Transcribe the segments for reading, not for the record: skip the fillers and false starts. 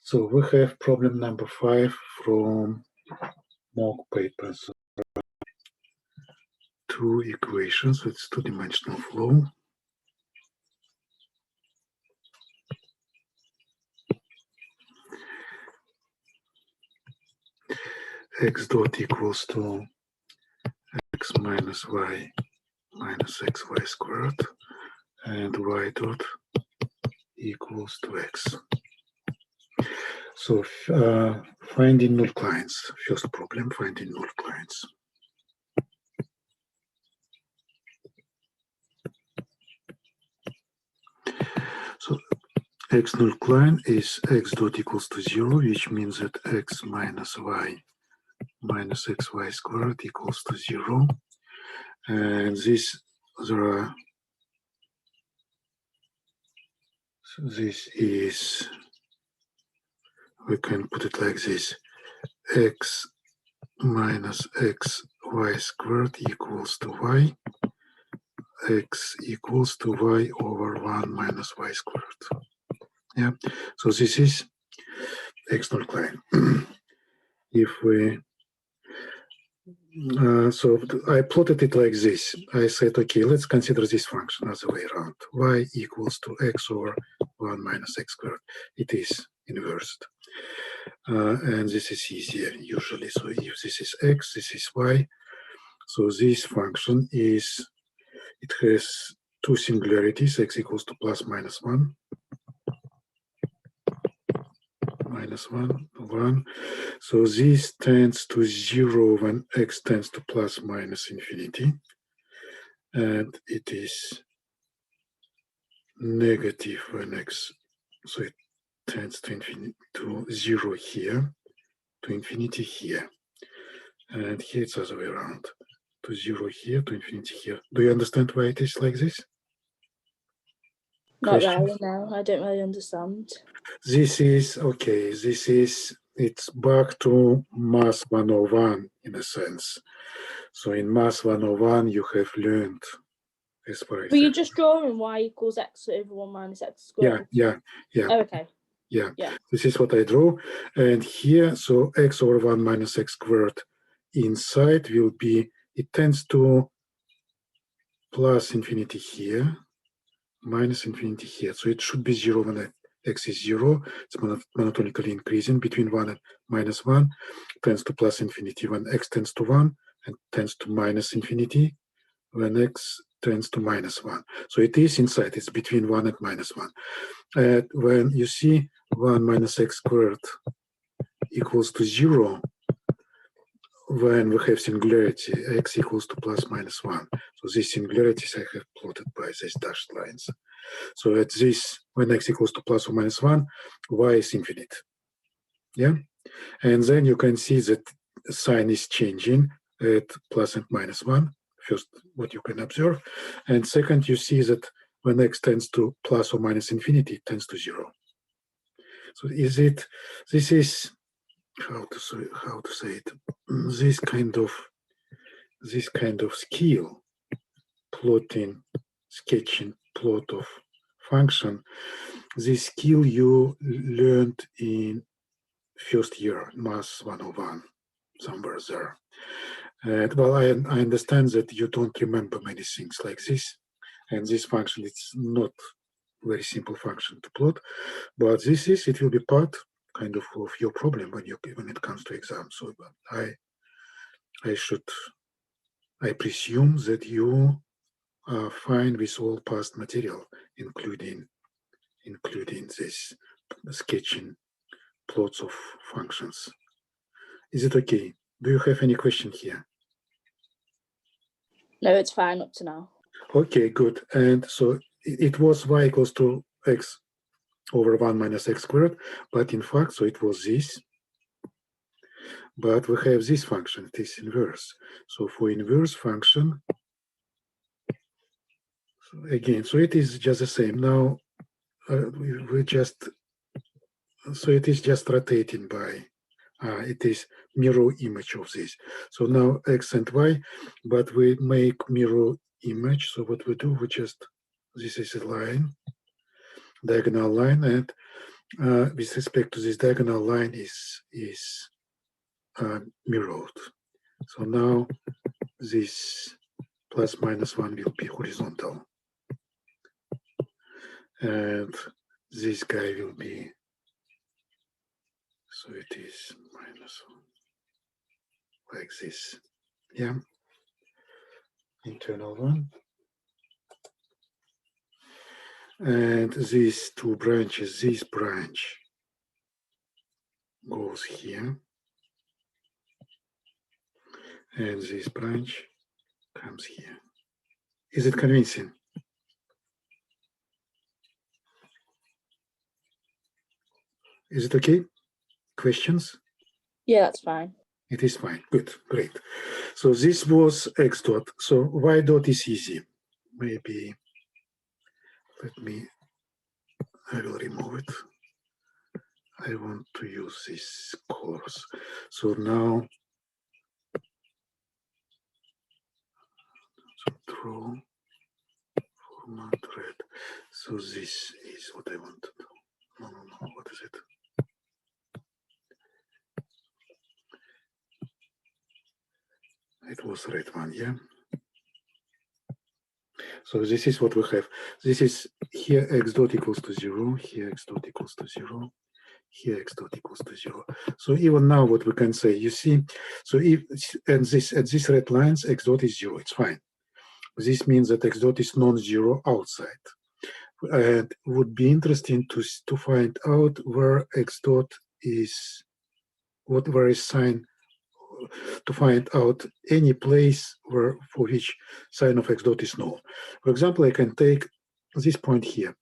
So we have problem number 5 from mock paper. So two equations, it's two-dimensional flow. X dot equals to x minus y minus xy squared, and y dot equals to x. So finding null clients. First problem, finding null clients. So x null client is x dot equals to 0, which means that x minus y minus xy squared equals to 0. And this is, we can put it like this, x minus xy squared equals to y, x equals to y over 1 minus y squared. Yeah, so this is x null client. If we so I plotted it like this. I said, okay, let's consider this function as a way around. Y equals to x over 1 minus x squared. It is inversed. And this is easier usually. So if this is x, this is y. So this function is, it has two singularities, x equals to plus minus 1. Minus 1, 1. So this tends to 0 when x tends to plus minus infinity. And it is negative when x, so it tends to infinity, to 0 here, to infinity here. And here it's the other way around, to 0 here, to infinity here. Do you understand why it is like this? Not really, no, I don't really understand. This is, okay, this is, it's back to Math 101 in a sense. So in Math 101, you have learned as far as. But you're just drawing y equals x over 1 minus x squared. Yeah. Oh, okay. Yeah, this is what I drew. And here, so x over 1 minus x squared inside will be, it tends to plus infinity here, minus infinity here. So it should be 0 when x is 0. It's monotonically increasing between 1 and minus 1. Tends to plus infinity when x tends to 1, and tends to minus infinity when x tends to minus 1. So it is inside, it's between 1 and minus 1. When you see 1 minus x squared equals to 0, when we have singularity, x equals to plus minus 1. So these singularities I have plotted by these dashed lines. So at this, when x equals to plus or minus 1, y is infinite. Yeah? And then you can see that sign is changing at plus and minus 1. First, what you can observe. And second, you see that when x tends to plus or minus infinity, it tends to 0. So is it, this is, how to say it, this kind of skill, plotting, sketching plot of function, this skill you learned in first year, Math 101, somewhere there. Well, I understand that you don't remember many things like this, and this function, it's not very simple function to plot, but this is, it will be part kind of your problem when it comes to exam. So I presume that you are fine with all past material, including this sketching plots of functions. Is it okay? Do you have any question here? No, it's fine up to now. Okay, good. And so it was y equals to x over 1 minus x squared, but in fact, so it was this. But we have this function, it is inverse. So for inverse function, so again, so it is just the same. Now, we just, so it is just rotating by, it is mirror image of this. So now x and y, but we make mirror image. So what we do, we just, this is a line, diagonal line, and with respect to this diagonal line is mirrored. So now this plus minus 1 will be horizontal. And this guy will be, so it is minus 1, like this. Yeah. Internal one. And these two branches, this branch goes here. And this branch comes here. Is it convincing? Is it okay? Questions? Yeah, that's fine. It is fine. Good, great. So this was x dot. So y dot is easy. Maybe I will remove it. I want to use this course. So now, draw format red. So this is what I want to do. No, what is it? It was red one, yeah. So this is what we have. This is here x dot equals to 0, here x dot equals to 0, here x dot equals to 0. So even now what we can say, you see, so if and this at these red lines x dot is 0, it's fine. This means that x dot is non-zero outside. And it would be interesting to find out where x dot is, where is sign, to find out any place where for which sign of x dot is known. For example, I can take this point here.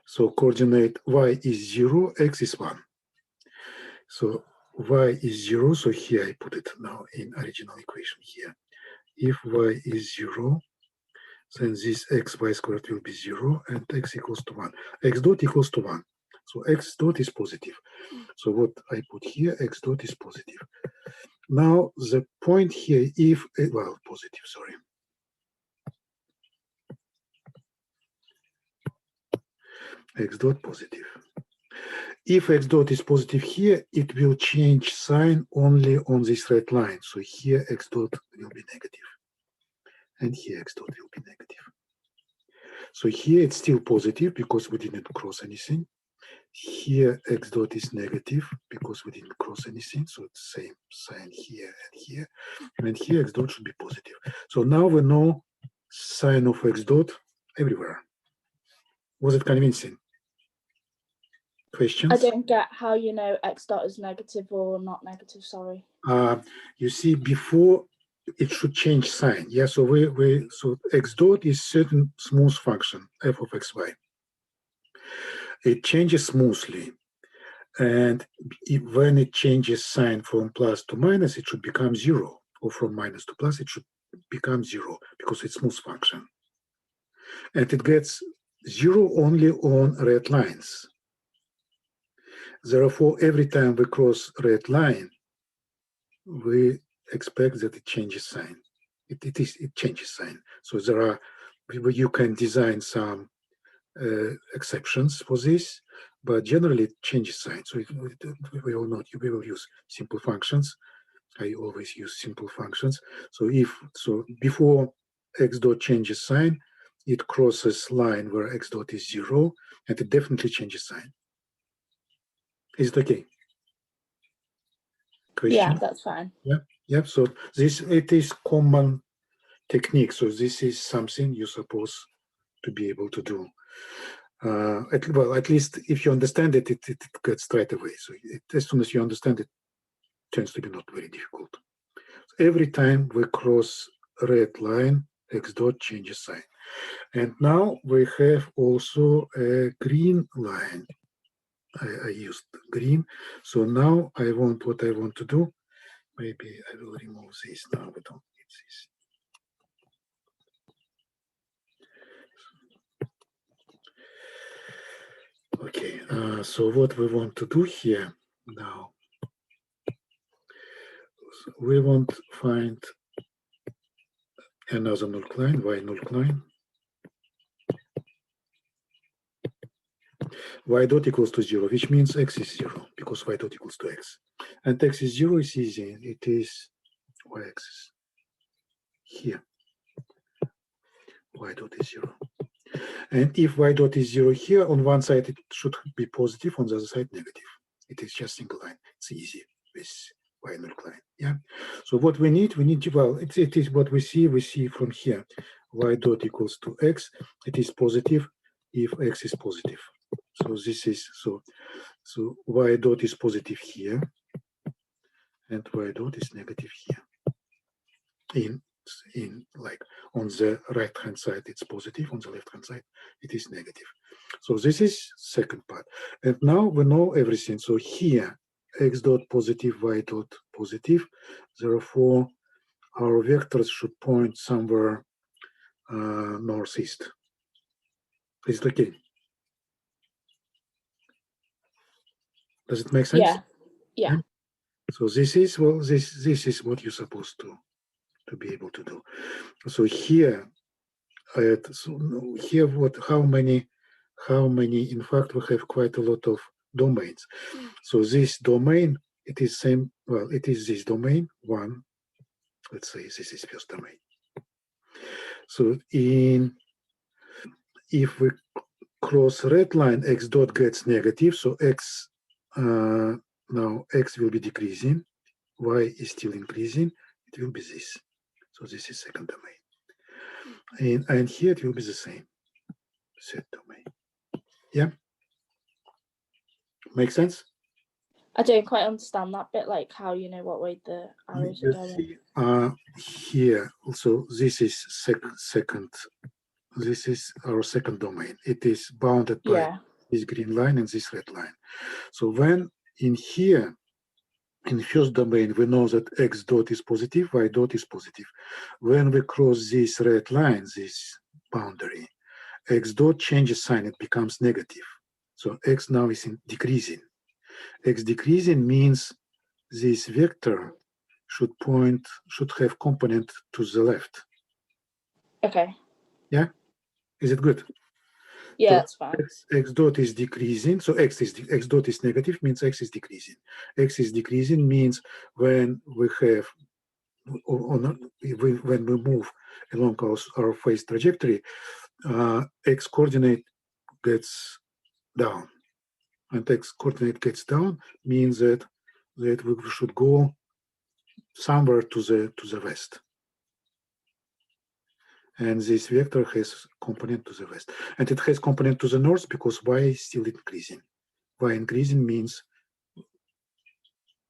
So coordinate y is 0, x is 1. So y is 0, so here I put it now in original equation here. If y is 0, then this xy squared will be 0 and x equals to 1. X dot equals to 1. So x dot is positive. So what I put here, x dot is positive. Now the point here, if, well, positive, sorry. X dot positive. If x dot is positive here, it will change sign only on this red line. So here x dot will be negative. And here x dot will be negative. So here it's still positive because we didn't cross anything. Here x dot is negative because we didn't cross anything. So it's the same sign here and here. And here x dot should be positive. So now we know sign of x dot everywhere. Was it convincing? Questions? I don't get how you know x dot is negative or not negative, sorry. You see, before it should change sign. Yeah, so so x dot is certain smooth function, f of xy. It changes smoothly. And when it changes sign from plus to minus, it should become 0. Or from minus to plus, it should become 0 because it's smooth function. And it gets 0 only on red lines. Therefore, every time we cross red line, we expect that it changes sign. It changes sign. So you can design some exceptions for this, but generally it changes sign. So we will use simple functions. I always use simple functions. So before x dot changes sign, it crosses line where x dot is 0, and it definitely changes sign. Is it okay? Question? Yeah, that's fine. Yeah. So it is common technique. So this is something you're supposed to be able to do. At least if you understand it, it gets right away. So as soon as you understand it, tends to be not very difficult. So every time we cross red line, x dot changes sign. And now we have also a green line. I used green. So now what I want to do, maybe I will remove this. Now we don't need this. Okay, so what we want to do here now, we want to find another null line, y null line. y dot equals to 0, which means x is 0 because y dot equals to x. And x is 0 is easy. It is y-axis here. Y dot is 0. And if y dot is 0 here, on one side it should be positive, on the other side negative. It is just single line. It's easy with y null line. Yeah. So what we need, well, it is what we see from here. Y dot equals to x. It is positive if x is positive. So this is so y dot is positive here, and y dot is negative here. In like on the right hand side it's positive, on the left hand side it is negative. So this is second part, and now we know everything. So here x dot positive, y dot positive, therefore our vectors should point somewhere northeast. Is it okay? Does it make sense? Yeah. So this is, well, this is what you're supposed to be able to do. So here here how many in fact we have quite a lot of domains. So this domain, it is same, well, it is this domain one. Let's say this is first domain. So if we cross red line, x dot gets negative, so x now x will be decreasing, y is still increasing, it will be this. So this is second domain. And here it will be the same, third domain. Yeah? Make sense? I don't quite understand that bit, like how you know what way the arrows are going. Here, also, this is second. This is our second domain. It is bounded by this green line and this red line. So when in here, in first domain, we know that x dot is positive, y dot is positive. When we cross this red line, this boundary, x dot changes sign, it becomes negative. So x now is decreasing. X decreasing means this vector should have component to the left. Okay. Yeah? Is it good? Yeah, so that's fine. X dot is decreasing, so x dot is negative, means x is decreasing. X is decreasing means when we have when we move along our phase trajectory, x coordinate gets down, and x coordinate gets down means that we should go somewhere to the west. And this vector has component to the west, and it has component to the north because y is still increasing. Y increasing means,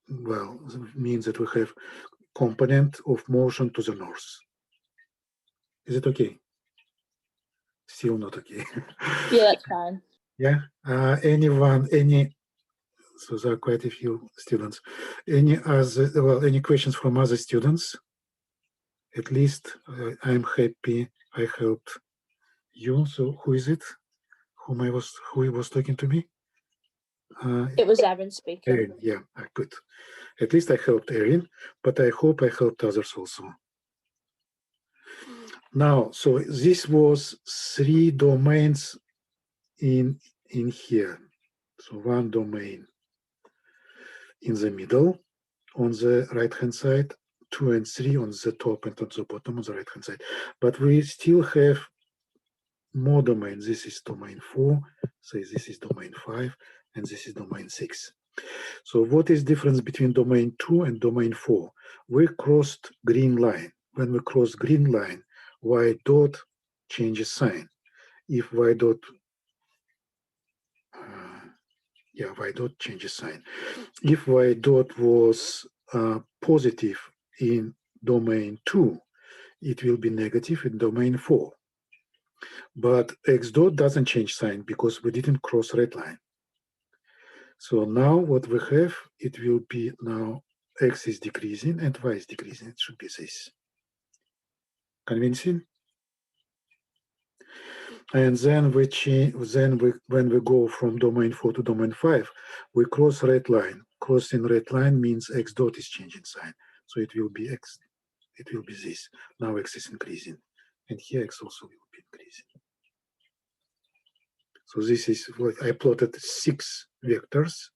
well, means that we have component of motion to the north. Is it okay? Still not okay. Yeah, that's fine. Yeah. So there are quite a few students. Any questions from other students? At least I'm happy I helped you. So who is it? Who was talking to me? It was Erin speaking. Erin, yeah, good. At least I helped Erin, but I hope I helped others also. Now, so this was 3 domains in here. So one domain in the middle on the right hand side, 2 and 3 on the top and on the bottom on the right hand side. But we still have more domains. This is domain 4, so this is domain 5, and this is domain 6. So what is difference between domain 2 and domain 4? We crossed green line. When we cross green line, y dot changes sign. If y dot, y dot changes sign. If y dot was positive in domain 2, it will be negative in domain 4. But x dot doesn't change sign because we didn't cross red line. So now what we have, it will be now x is decreasing and y is decreasing. It should be this. Convincing? And then when we go from domain 4 to domain 5, we cross red line. Crossing red line means x dot is changing sign. So it will be x. It will be this. Now x is increasing, and here x also will be increasing. So this is what I plotted 6 vectors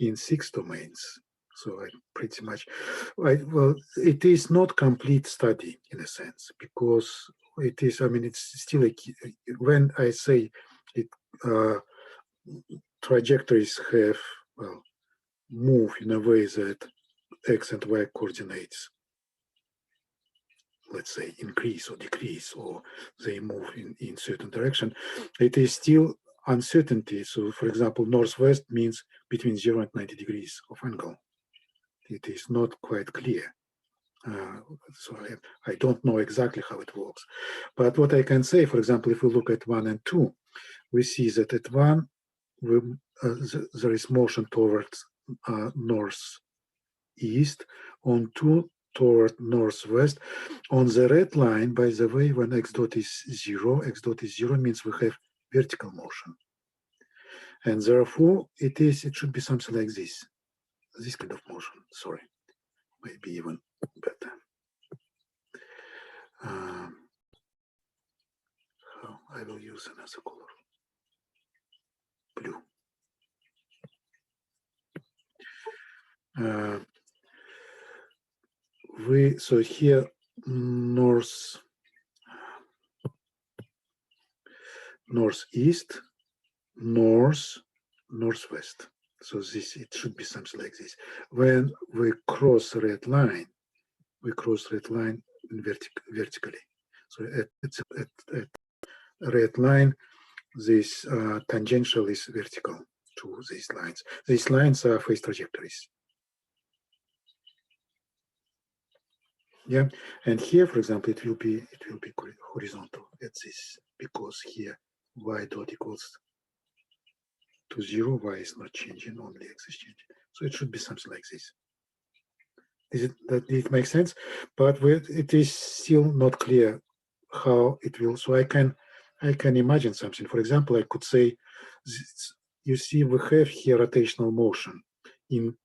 in 6 domains. So I pretty much, well, it is not complete study in a sense, because it is, I mean, it's still when I say it, trajectories have, well, move in a way that X and Y coordinates, let's say, increase or decrease, or they move in certain direction, it is still uncertainty. So for example, northwest means between 0 and 90 degrees of angle. It is not quite clear. So I don't know exactly how it works. But what I can say, for example, if we look at 1 and 2, we see that at 1, there is motion towards northeast, on 2 toward northwest. On the red line, by the way, when x dot is 0, means we have vertical motion. And therefore, it should be something like this kind of motion, sorry, maybe even better. I will use another color, blue. So here, northeast, northwest. So it should be something like this. When we cross red line, vertically. So at red line, this tangential is vertical to these lines. These lines are phase trajectories. Yeah, and here, for example, it will be horizontal at this, because here y dot equals to 0, y is not changing, only x is changing. So it should be something like this. It makes sense, but it is still not clear how it will. So I can imagine something. For example, I could say, you see, we have here rotational motion in,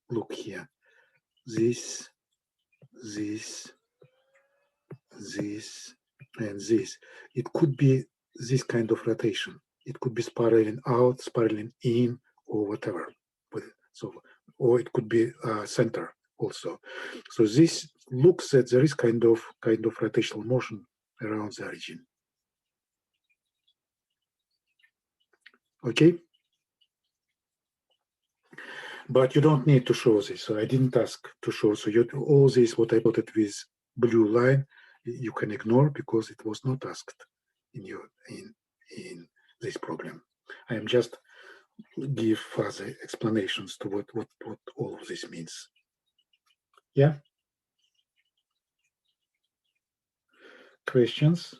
look here, this, and this. It could be this kind of rotation. It could be spiraling out, spiraling in, or whatever. So, or it could be center also. So this looks that there is kind of rotational motion around the origin. Okay. But you don't need to show this. So I didn't ask to show. So all this, what I put it with blue line, you can ignore, because it was not asked in this problem. I am just give further explanations to what all of this means. Yeah. Questions?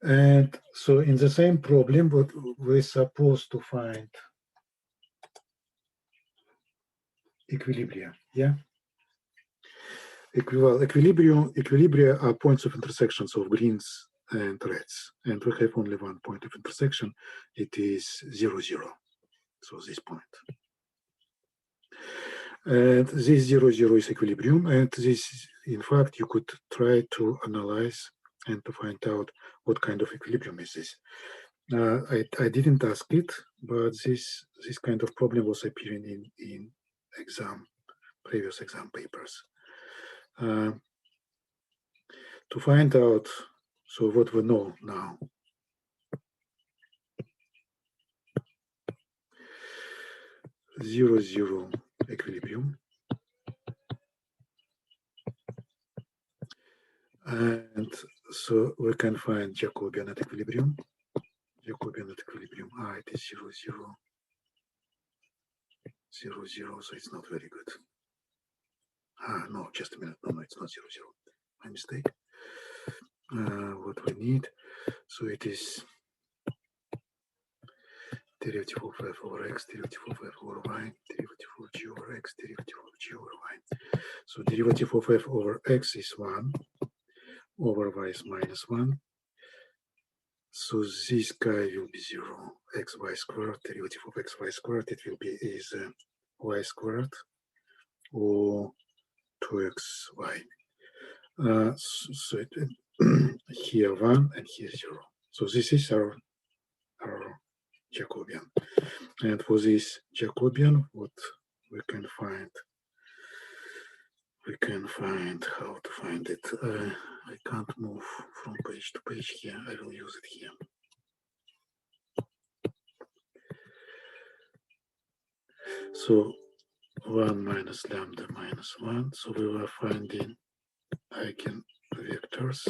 And so in the same problem, what we're supposed to find equilibria. Yeah. Equilibria are points of intersections of greens and reds, and we have only one point of intersection. It is 0, 0. So this point. And this 0, 0 is equilibrium, and this, in fact, you could try to analyze and to find out what kind of equilibrium is this. I didn't ask it, but this kind of problem was appearing in previous exam papers. To find out, so what we know now. Zero, zero equilibrium. And so we can find Jacobian at equilibrium. Jacobian at equilibrium. It is 0, 0. 0, 0, so it's not very good. No, just a minute. No, it's not 0, 0. My mistake. What we need, so it is derivative of f over x, derivative of f over y, derivative of g over x, derivative of g over y. So derivative of f over x is 1, over y is minus 1. So this guy will be 0, xy squared, derivative of xy squared, it will be is y squared, or 2xy. So here 1 and here 0. So this is our Jacobian. And for this Jacobian, what we can find how to find it. I can't move from page to page here. I will use it here. So 1 minus lambda minus 1. So we were finding eigenvectors.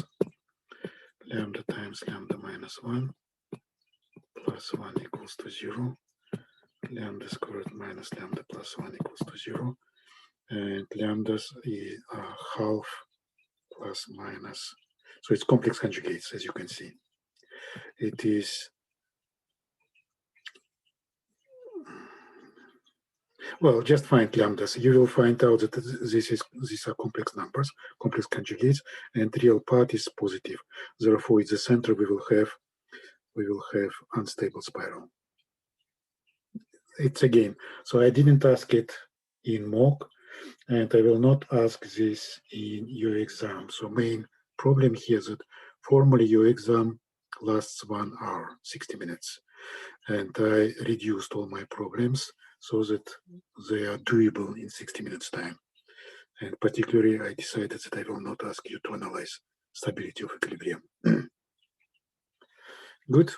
Lambda times lambda minus 1 plus 1 equals to 0. Lambda squared minus lambda plus 1 equals to 0. And lambdas are half plus minus. So it's complex conjugates, as you can see. It is, well, just find lambdas. You will find out that these are complex numbers, complex conjugates, and real part is positive. Therefore, in the center we will have unstable spiral. It's a game. So I didn't ask it in mock, and I will not ask this in your exam. So main problem here is that formally your exam lasts 1 hour, 60 minutes. And I reduced all my problems so that they are doable in 60 minutes time. And particularly, I decided that I will not ask you to analyze stability of equilibrium. Good.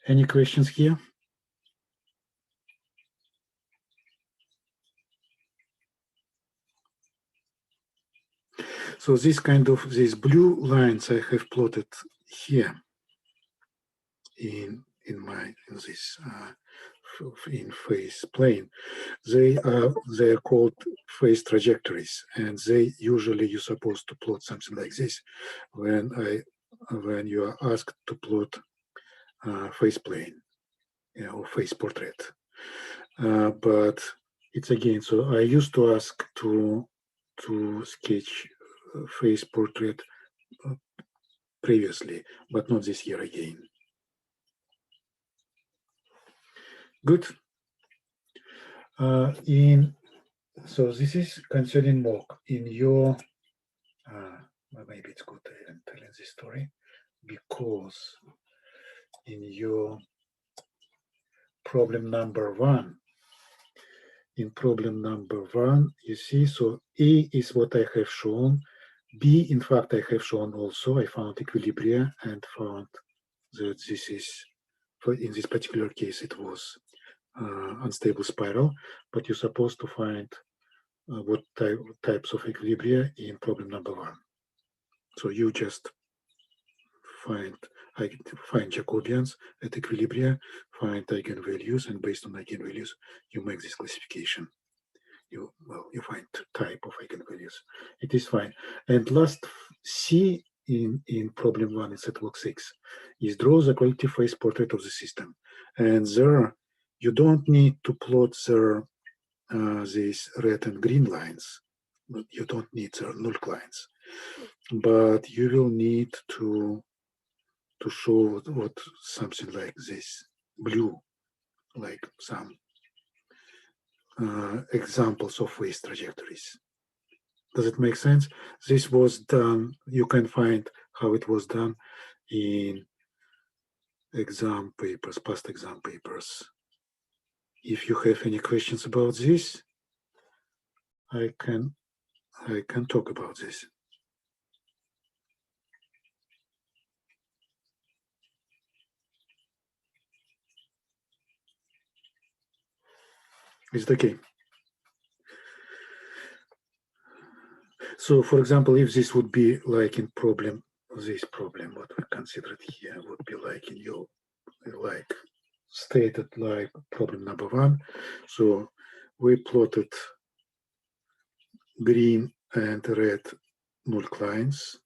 Any questions here? So these blue lines I have plotted here in this phase plane. They are called phase trajectories, and they usually you're supposed to plot something like this when you are asked to plot phase plane, or phase portrait. But it's again, so I used to ask to sketch phase portrait previously, but not this year again. Good. So this is concerning mock. In your, maybe it's good I'm telling this story, because in your problem number 1, you see, so A is what I have shown. B, in fact, I have shown also. I found equilibria and found that this is, in this particular case, it was unstable spiral, but you're supposed to find what types of equilibria in problem number 1. So you just find Jacobians at equilibria, find eigenvalues, and based on eigenvalues, you make this classification. You find type of eigenvalues. It is fine. And last C in problem 1 in set block 6 is draw the qualitative phase portrait of the system. And there you don't need to plot these red and green lines. You don't need the null lines, but you will need to show what something like this blue, like some examples of phase trajectories. Does it make sense? This was done, you can find how it was done in exam papers, past exam papers. If you have any questions about this, I can talk about this. Is it okay? So, for example, if this would be like in problem, this problem, what we considered here would be like in your, like stated like problem number 1. So we plotted green and red null lines.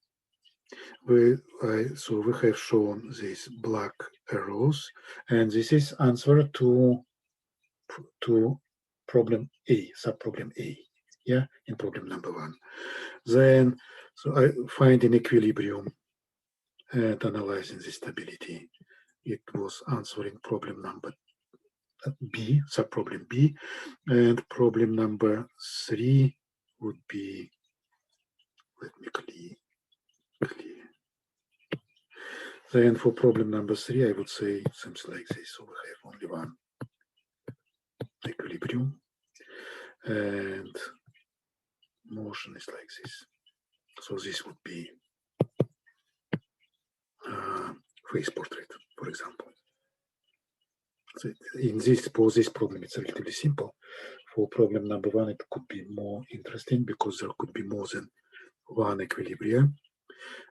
So we have shown these black arrows, and this is answer to problem A, subproblem A, yeah, in problem number 1. Then, so I find an equilibrium and analyzing the stability. It was answering problem number B, subproblem B, and problem number 3 would be, let me clear. Then for problem number 3, I would say something like this. So we have only one equilibrium, and motion is like this. So this would be face portrait, for example. So for this problem, it's relatively simple. For problem number 1, it could be more interesting because there could be more than one equilibrium.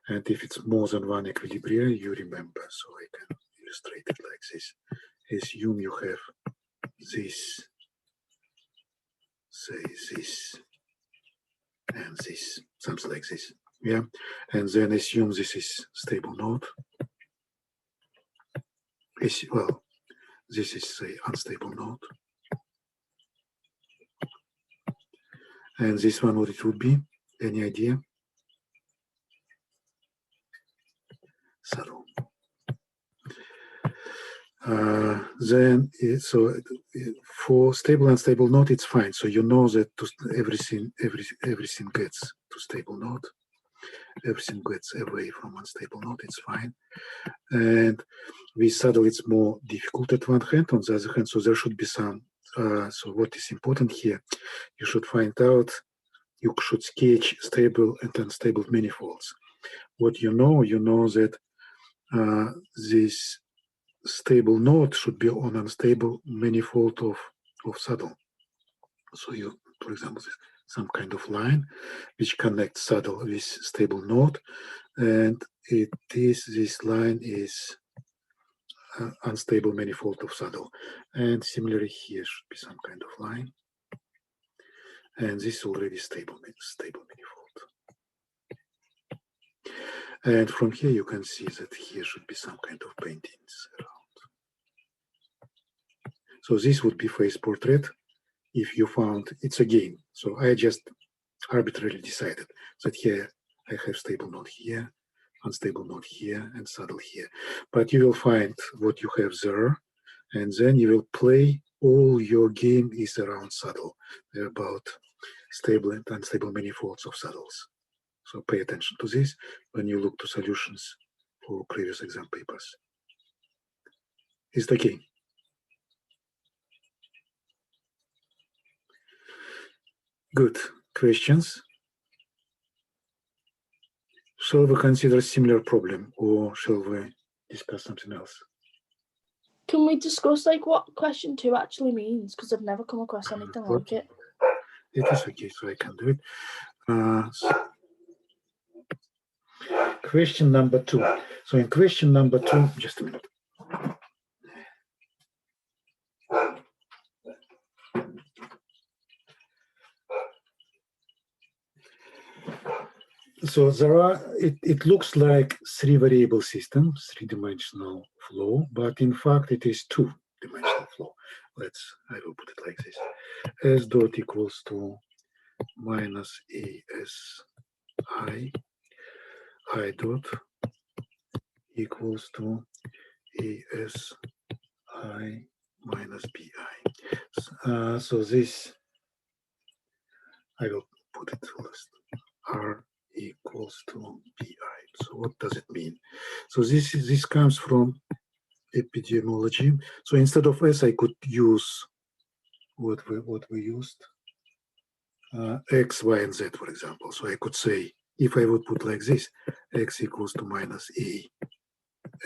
And if it's more than one equilibrium, you remember. So I can illustrate it like this. Assume you have this, say this, and this, something like this. Yeah. And then assume this is stable node. Well, this is, say, unstable node. And this one, what it would be? Any idea? Subtle. Then, for stable and unstable node, it's fine. So you know that everything gets to stable node. Everything gets away from unstable node. It's fine. And with saddle, it's more difficult at one hand. On the other hand, so there should be some. So what is important here? You should find out. You should sketch stable and unstable manifolds. What you know that this stable node should be on unstable manifold of saddle. So you, for example, some kind of line which connects saddle with stable node, and this line is unstable manifold of saddle. And similarly here should be some kind of line, and this is already stable manifold. And from here you can see that here should be some kind of paintings around. So this would be face portrait if you found it's a game. So I just arbitrarily decided that here I have stable node here, unstable node here, and saddle here. But you will find what you have there, and then you will play. All your game is around saddle, about stable and unstable manifolds of saddles. So pay attention to this when you look to solutions for previous exam papers. Is it okay? Good. Questions? Shall we consider a similar problem, or shall we discuss something else? Can we discuss like what question 2 actually means? Because I've never come across anything like it. It is okay, so I can do it. Question number 2. So in question number 2, just a minute. So there are, it looks like 3-variable system, 3-dimensional flow, but in fact it is 2-dimensional flow. I will put it like this. S dot equals to minus AS I dot equals to AS I minus BI. So this, I will put it first. R equals to BI. So what does it mean? So this comes from epidemiology. So instead of S, I could use what we used, X, Y, and Z, for example. So I could say, if I would put like this, X equals to minus A,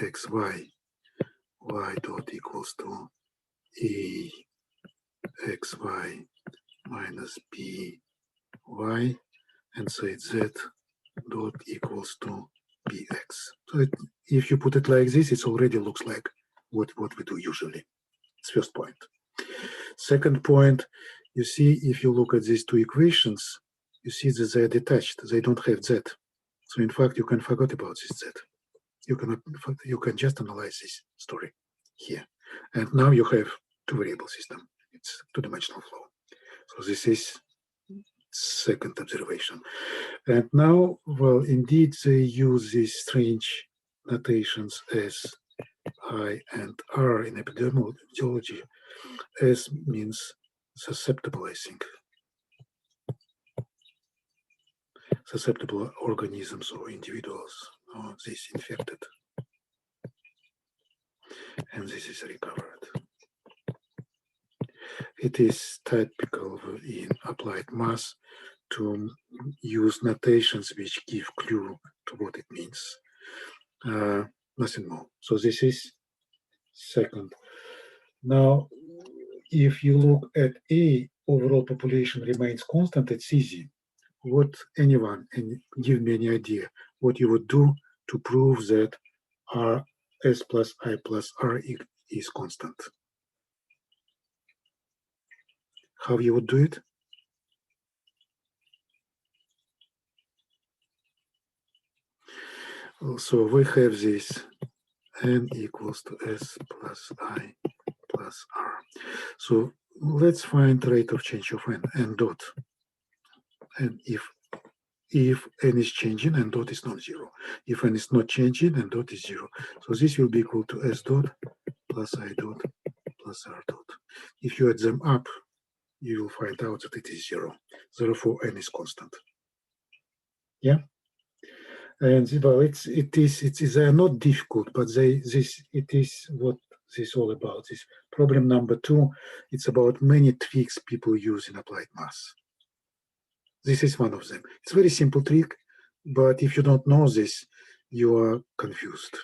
X, Y, Y dot equals to A, X, Y, minus B, Y, and say Z dot equals to Bx. So if you put it like this, it already looks like what we do usually. It's first point. Second point, you see, if you look at these two equations, you see that they are detached. They don't have Z. So in fact, you can forget about this Z. You can just analyze this story here. And now you have 2-variable system. It's 2-dimensional flow. So this is second observation. And now, well, indeed, they use these strange notations as I and R in epidemiology. S means susceptible, I think. Susceptible organisms or individuals, or this infected. and this is recovered. It is typical in applied math to use notations which give clue to what it means. Nothing more. So this is second. Now, if you look at A, overall population remains constant, it's easy. What anyone, and give me any idea what you would do to prove that R S plus I plus R is constant. How you would do it? So we have this n equals to S plus I plus R. So let's find rate of change of n dot. And if n is changing, n dot is non-zero. If n is not changing, n dot is 0. So this will be equal to S dot plus I dot plus R dot. If you add them up, you will find out that it is 0. Therefore, n is constant. Yeah. And well, they are not difficult, but it is what this is all about. This problem number 2, it's about many tricks people use in applied math. This is one of them. It's a very simple trick, but if you don't know this, you are confused.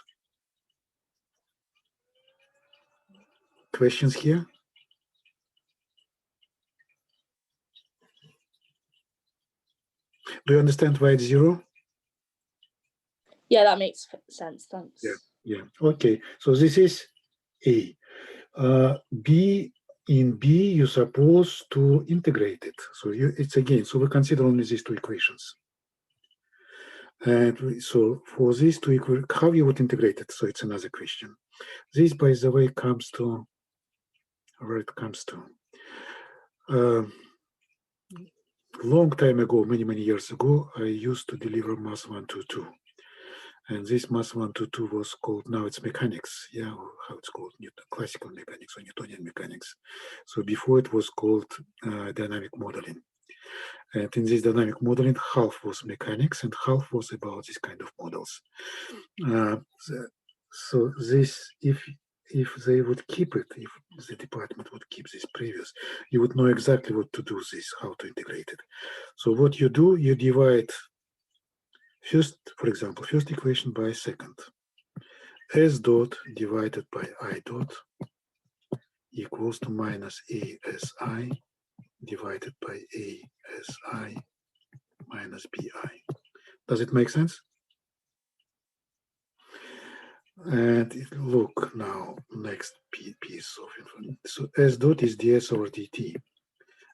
Questions here? Do you understand why it's 0? Yeah, that makes sense. Thanks. Yeah. Okay. So this is A. B, in B, you're supposed to integrate it. So it's again, so we consider only these two equations. And so for these two equations, how you would integrate it? So it's another question. This, by the way, comes to where it comes to. Long time ago, many years ago, I used to deliver Math 122. And this Math 122 was called, now it's mechanics, yeah, or how it's called, classical mechanics or Newtonian mechanics. So before it was called dynamic modeling. And in this dynamic modeling, half was mechanics and half was about this kind of models. So this, if they would keep it, if the department would keep this previous, you would know exactly what to do this, how to integrate it. So what you do, you divide first, for example, first equation by second. S dot divided by I dot equals to minus ASI divided by ASI minus BI. Does it make sense? And look now, next piece of information. So S dot is ds over dt,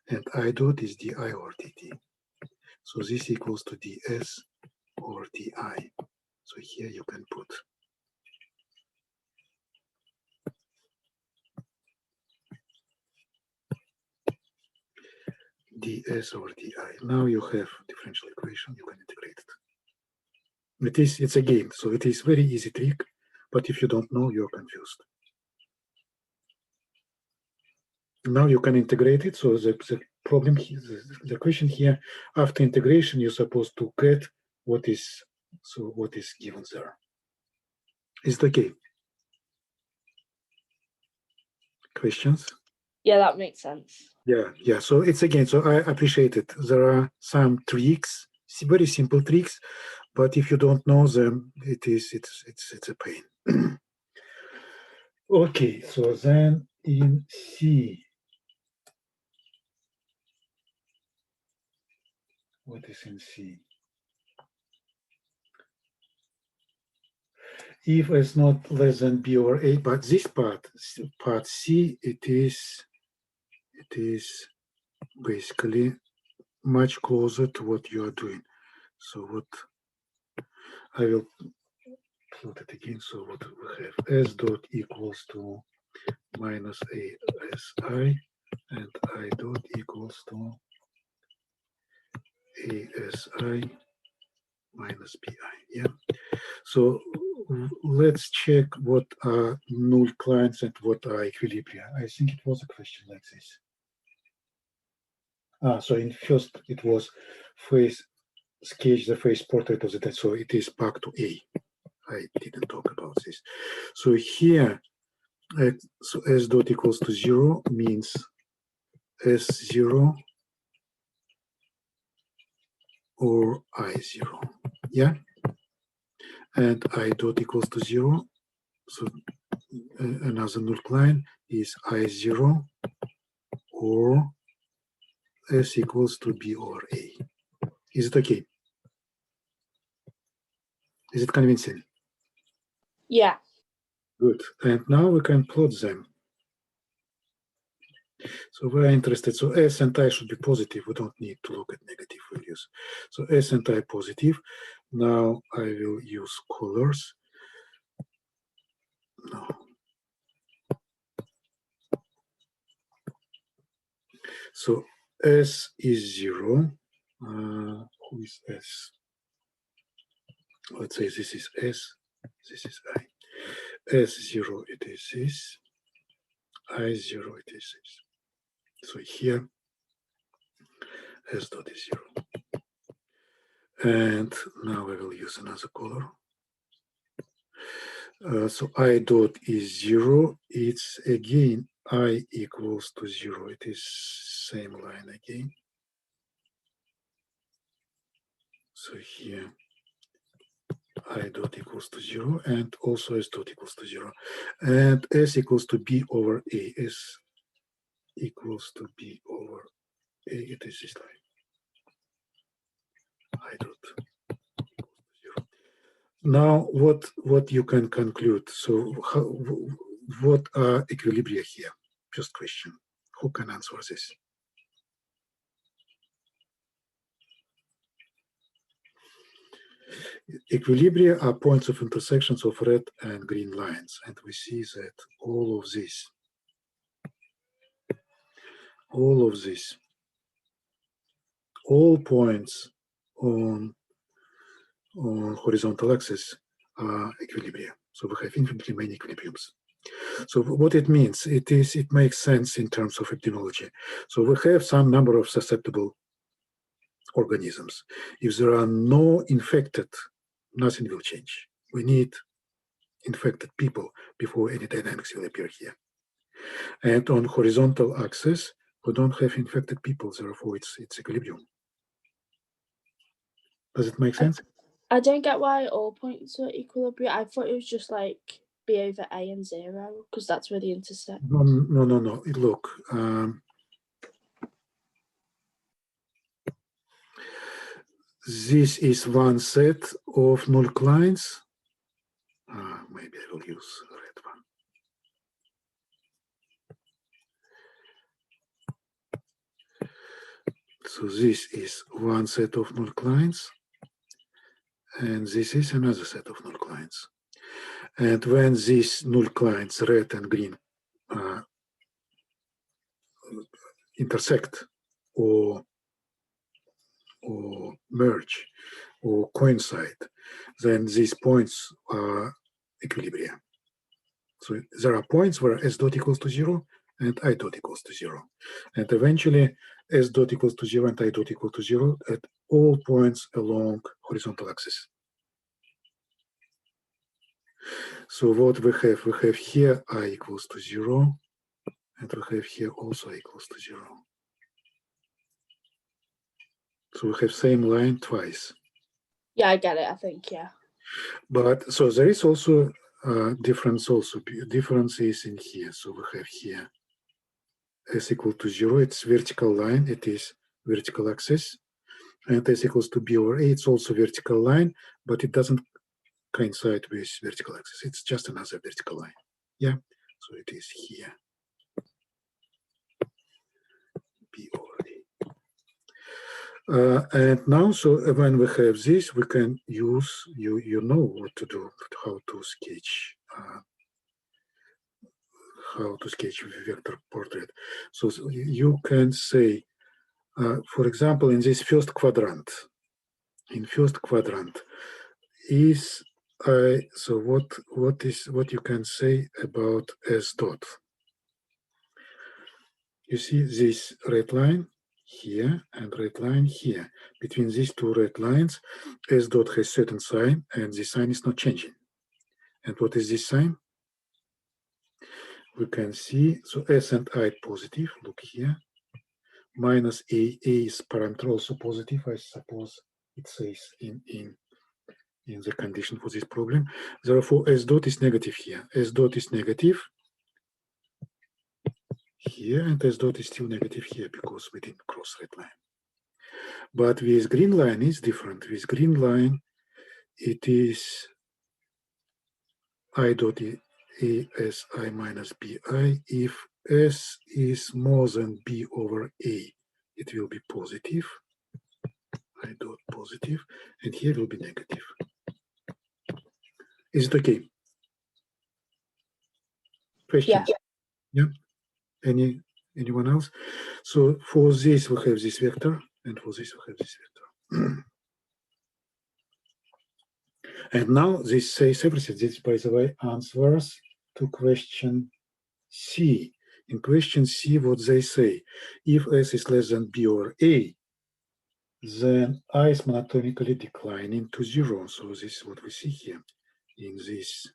and I dot is di over dt. So this equals to ds over di. So here you can put ds over di. Now you have differential equation, you can integrate it. It's a game, so it is very easy trick, but if you don't know, you're confused. Now you can integrate it. So the problem here, the question here, after integration, you're supposed to get what is given there. Is it okay? Questions? Yeah, that makes sense. Yeah. So it's again, so I appreciate it. There are some tricks, very simple tricks, but if you don't know them, it's a pain. Okay, so then in C, what is in C? If it's not less than B over A, but this part C, it is basically much closer to what you are doing. So what I will plot it again. So what we have, S dot equals to minus ASI, and I dot equals to ASI minus BI. Yeah. So let's check what are null clients and what are equilibria. I think it was a question like this. So in first it was sketch the face portrait of the dead. So it is back to A. I didn't talk about this. So here So S dot equals to 0 means S0 or I0. Yeah? And I dot equals to 0. So another null line is I0 or S equals to B over A. Is it okay? Is it convincing? Yeah. Good. And now we can plot them. So we're interested. So S and I should be positive. We don't need to look at negative values. So S and I positive. Now I will use colors. No. So S is 0. Who is S? Let's say this is S. This is I. S0 it is this. I0 it is this. So here S dot is 0. And now I will use another color. So I dot is 0. It's again I equals to 0. It is same line again. So here I dot equals to 0 and also S dot equals to 0. And S equals to B over A. S equals to B over A. It is this line. I dot equals to 0. Now what you can conclude? So what are equilibria here? First question. Who can answer this? Equilibria are points of intersections of red and green lines, and we see that all of this, all points on horizontal axis are equilibria. So we have infinitely many equilibriums. So what it means, it makes sense in terms of epidemiology. So we have some number of susceptible organisms. If there are no infected, nothing will change. We need infected people before any dynamics will appear here. And on horizontal axis, we don't have infected people, therefore it's equilibrium. Does it make sense? I don't get why all points are equilibrium. I thought it was just like B over A and 0, because that's where the intersect. No. Look, this is one set of null lines. Maybe I will use the red one. So this is one set of null lines, and this is another set of null lines. And when these null lines, red and green, intersect or merge or coincide, then these points are equilibria. So there are points where S dot equals to 0 and I dot equals to 0. And eventually S dot equals to 0 and I dot equals to 0 at all points along horizontal axis. So what we have here I equals to 0, and we have here also I equals to 0. So we have same line twice. Yeah, I get it, I think, yeah. But so there is also difference is in here. So we have here S equal to 0, it's vertical line, it is vertical axis. And S equals to B over A, it's also vertical line, but it doesn't coincide with vertical axis. It's just another vertical line. Yeah, so it is here. B over A. And now, so when we have this, we can use, you know what to do, how to sketch vector portrait. So you can say, for example, in this first quadrant, is so what you can say about S dot? You see this red line here and red line here. Between these two red lines, S dot has certain sign, and this sign is not changing. And what is this sign? we can see, so S and I positive, look here, minus A is parameter also positive, I suppose it says in the condition for this problem. Therefore, S dot is negative here. S dot is negative here, and S dot is still negative here because we didn't cross red line. But with green line is different. With green line, it is I dot ASI minus BI. If S is more than B over A, it will be positive. I dot positive, and here will be negative. Is it okay? Questions? Yeah. Anyone else? So for this we have this vector, and for this we have this vector. And now this says everything. This, by the way, answers to question C. In question C, what they say, if S is less than B over A, then I is monotonically declining to 0. So this is what we see here in this.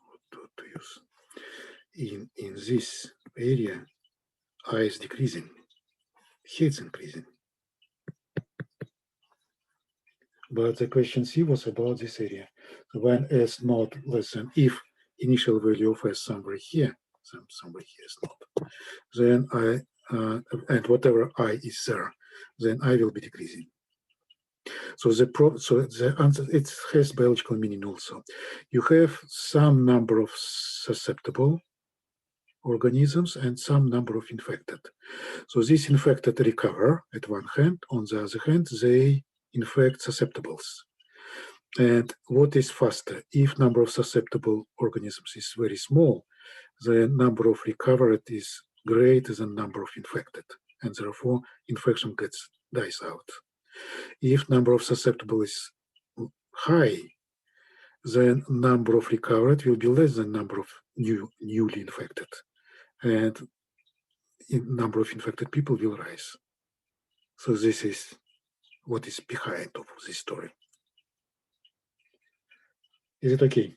What to use? In this area, I is decreasing. Here it's increasing. But the question C was about this area. So when S not less than, if initial value of S somewhere here, somewhere here is not, then I, and whatever I is there, then I will be decreasing. So the answer, it has biological meaning also. You have some number of susceptible organisms and some number of infected. So these infected recover at one hand, on the other hand, they infect susceptibles. And what is faster? If number of susceptible organisms is very small, the number of recovered is greater than number of infected, and therefore infection dies out. If number of susceptible is high, then number of recovered will be less than number of newly infected, and number of infected people will rise. So this is what is behind of this story. Is it okay?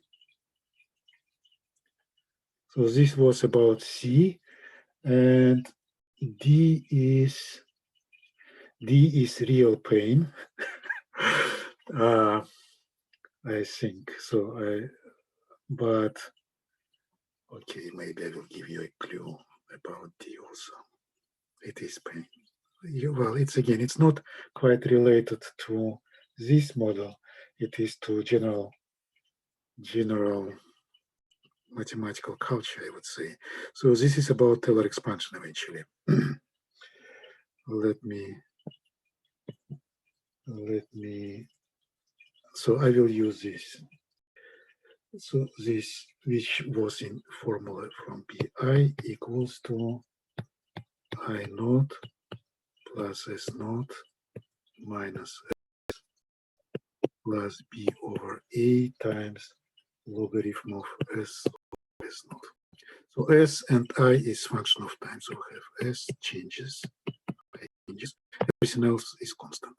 So this was about C, and D is real pain. I think so. But okay, maybe I will give you a clue about D also. It is pain. Well, it's not quite related to this model. It is to general mathematical culture, I would say. So this is about Taylor expansion eventually. Let me, so I will use this. So this, which was in formula from Pi equals to I naught plus S naught minus S plus B over A times logarithm of S over S naught. So S and I is function of time. So we have S changes, I changes, everything else is constant.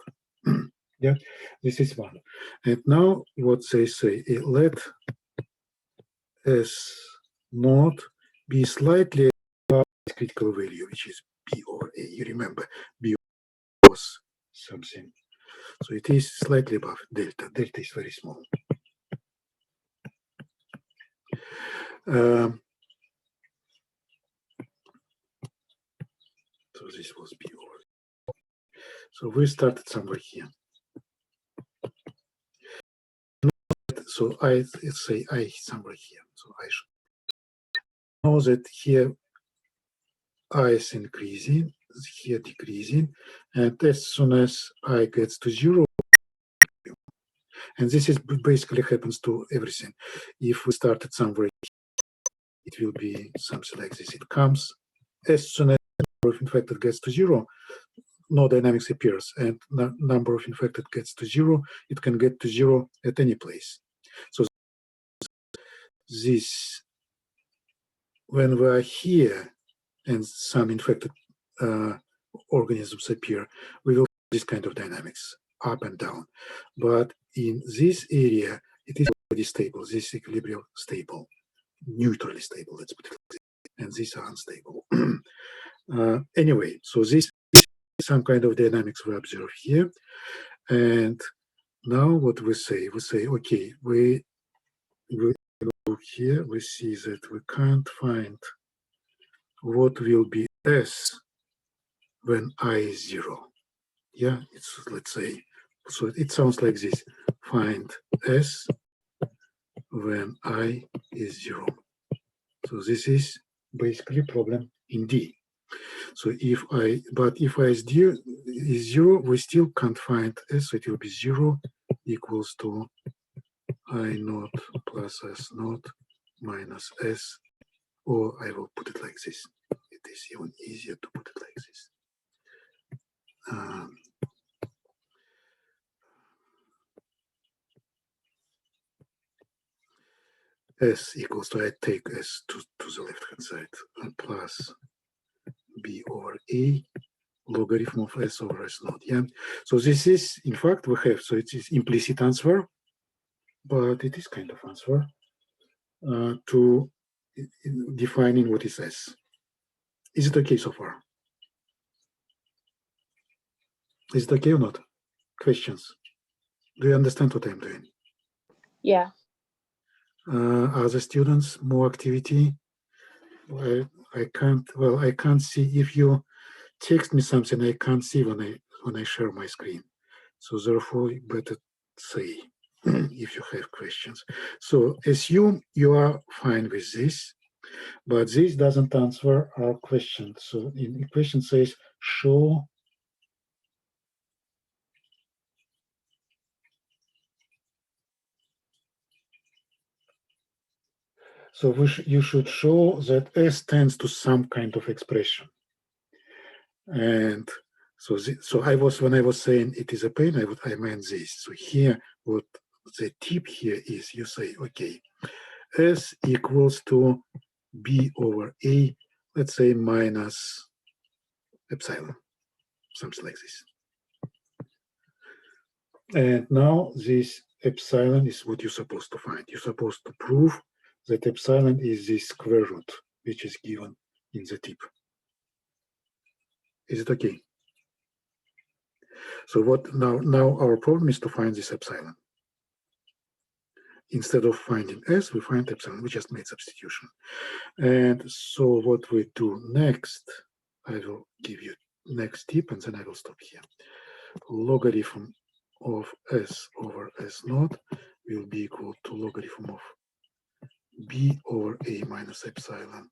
Yeah, this is one. And now what they say, let S naught be slightly above its critical value, which is B over A. You remember, B was something. So it is slightly above delta. Delta is very small. So this was B over A. So we started somewhere here. So let's say I somewhere here. So I should know that here I is increasing, here decreasing, and as soon as I gets to 0, and this is basically happens to everything. If we started somewhere, it will be something like this. It comes as soon as number of infected gets to 0, no dynamics appears, and number of infected gets to 0. It can get to 0 at any place. So this, when we are here and some infected organisms appear, we will have this kind of dynamics up and down. But in this area, it is already stable. This equilibrium stable. neutrally stable, let's put it like this, and these are unstable. Anyway, so this is some kind of dynamics we observe here. And now what we say, okay, we look here, we see that we can't find what will be S when I is 0. Yeah, it's, let's say, so it sounds like this. Find S when I is 0. So this is basically problem in D. So if I is 0, we still can't find S, so it will be 0 equals to I naught plus S naught minus S, or I will put it like this. It is even easier to put it like this. S equals to, I take S to the left-hand side, plus B over A logarithm of S over S naught. Yeah. So this is, in fact, we have, so it is implicit answer, but it is kind of answer to defining what is S. Is it okay so far? Is it okay or not? Questions? Do you understand what I'm doing? Yeah. Other students, more activity? I can't see if you text me something. I can't see when I share my screen. So therefore, better say if you have questions. So assume you are fine with this, but this doesn't answer our question. So the question says show so you should show that S tends to some kind of expression. And so when I was saying it is a plane, I meant this. So here, what the tip here is, you say, okay, S equals to B over A, let's say minus epsilon, something like this. And now this epsilon is what you're supposed to find. You're supposed to prove that epsilon is the square root, which is given in the tip. Is it okay? So what now our problem is to find this epsilon. Instead of finding S, we find epsilon. We just made substitution. And so what we do next, I will give you next tip, and then I will stop here. Logarithm of S over S naught will be equal to logarithm of B over A minus epsilon,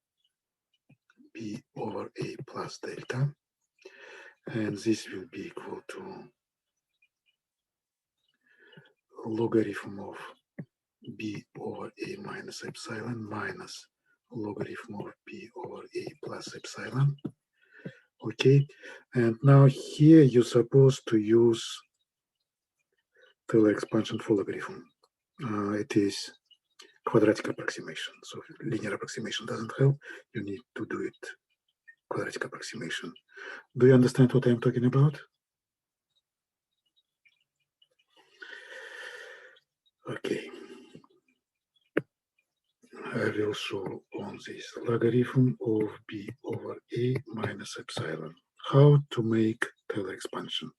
B over A plus delta. And this will be equal to logarithm of B over A minus epsilon minus logarithm of B over A plus epsilon. Okay, and now here you're supposed to use Taylor expansion for logarithm. It is quadratic approximation. So linear approximation doesn't help. You need to do it quadratic approximation. Do you understand what I'm talking about? Okay. I will show on this logarithm of B over A minus epsilon. How to make Taylor expansion.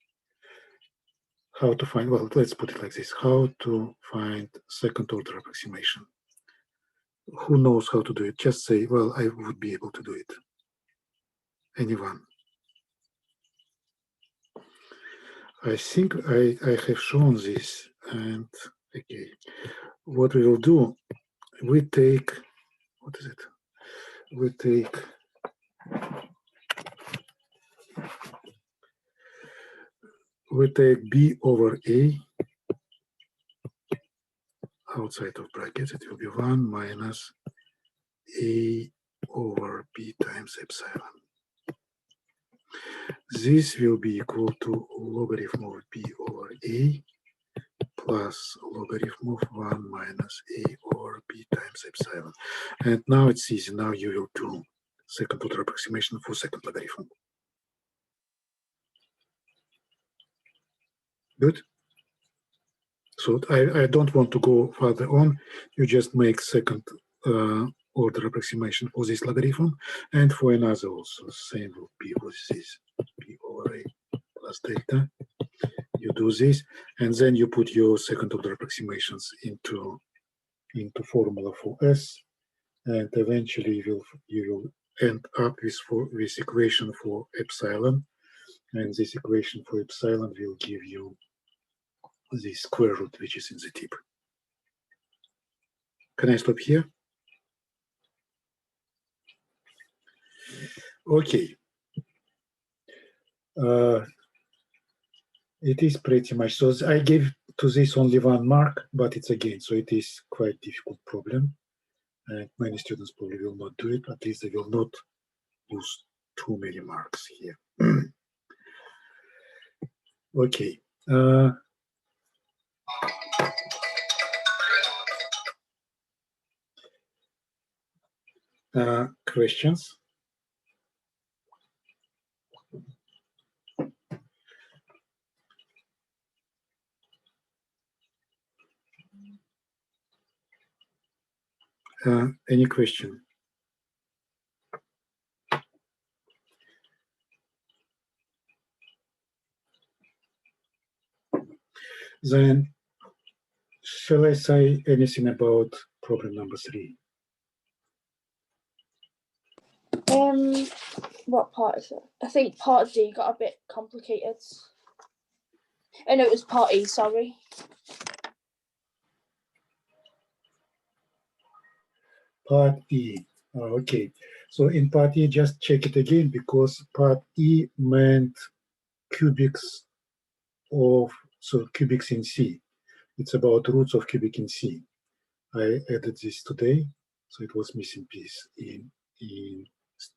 How to find, well, let's put it like this. How to find second order approximation. Who knows how to do it? Just say, well, I would be able to do it. Anyone? I think I have shown this. And okay, what we will do, we take, what is it? We take B over A outside of brackets. It will be 1 minus A over B times epsilon. This will be equal to logarithm of B over A plus logarithm of 1 minus A over B times epsilon. And now it's easy. Now you will do second order approximation for second logarithm. Good? So I don't want to go further on. You just make second order approximation for this logarithm, and for another also same will be with this p over a plus delta. You do this, and then you put your second order approximations into formula for s, and eventually you will end up with equation for epsilon, and this equation for epsilon will give you the square root which is in the tip. Can I stop here? Okay. It is pretty much, so I gave to this only 1 mark, but it's again, so it is quite difficult problem, and many students probably will not do it, at least they will not use too many marks here. Okay. Questions? Any question? Then, shall I say anything about problem number 3? What part is it? I think part D got a bit complicated. Oh no, it was part E, sorry. Part E. Okay. So in part E, just check it again, because part E meant cubics of, so cubics in C. It's about roots of cubic in C. I added this today, so it was missing piece in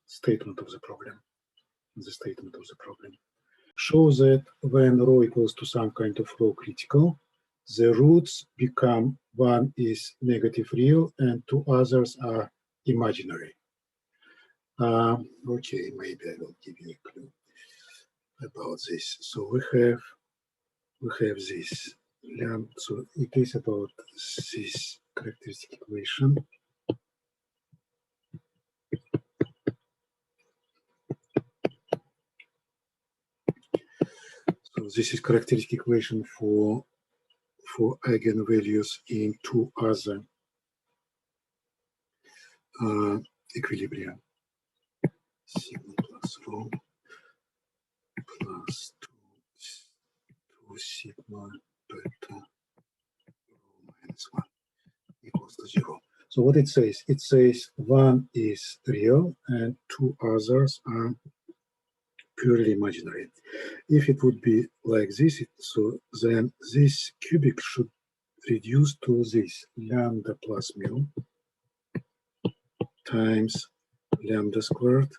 statement of the problem. The statement of the problem shows that when rho equals to some kind of rho critical, the roots become, one is negative real and two others are imaginary. Okay, maybe I will give you a clue about this. So we have this. So it is about this characteristic equation. So this is characteristic equation for eigenvalues in two other equilibria. Sigma plus rho plus 2 sigma beta rho minus 1 equals to 0. So what it says 1 is real and two others are purely imaginary. If it would be like this, so then this cubic should reduce to this lambda plus mu times lambda squared